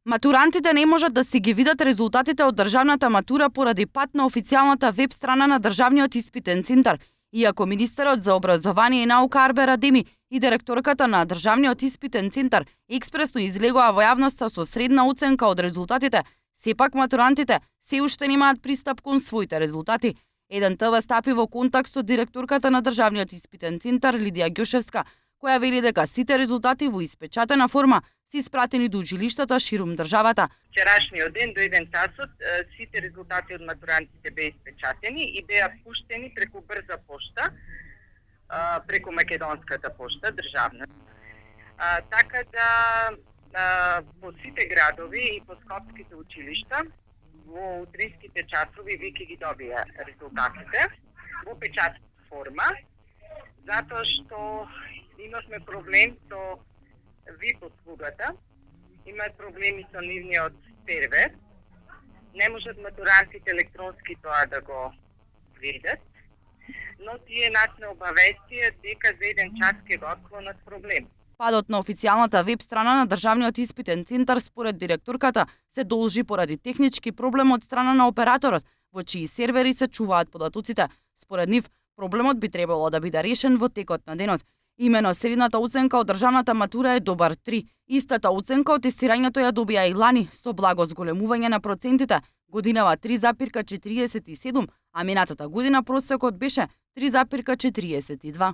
Матурантите не можат да си ги видат резултатите од државната матура поради пат на официјалната веб страна на Државниот испитен центар, иако министерот за образование и наука Арбер Адеми и директорката на Државниот испитен центар експресно излегоа во јавноста со средна оценка од резултатите, сепак матурантите се уште немаат пристап кон своите резултати. Еден ТВ стапи во контакт со директорката на Државниот испитен центар Лидија Ѓошевска, која вели дека сите резултати во испечатена форма се испратени до училиштата ширум државата. Вчерашниот ден до 1 часот сите резултати од матурантите беа испечатени и беа пуштени преку брза пошта, преку македонската пошта државна. Така да по сите градови и по скопските училишта во утринските часови веќе ги добија резултатите во печатна форма, затоа што имавме проблем со ВИП услугата, имаат проблеми со нивниот сервер, не можат матурантите електронски тоа да го видат, но тие нас не обавестија дека за 1 час ќе го отклонат проблем. Падот на официјалната веб страна на Државниот испитен центар според директорката се должи поради технички проблем од страна на операторот, во чии сервери се чуваат податоците. Според нив, проблемот би требало да биде решен во текот на денот. Имено средната оценка од државната матура е добар 3. Истата оценка од тестирањето ја добија и лани со благо зголемување на процентите, годинава 3,47, а минатата година просекот беше 3,42.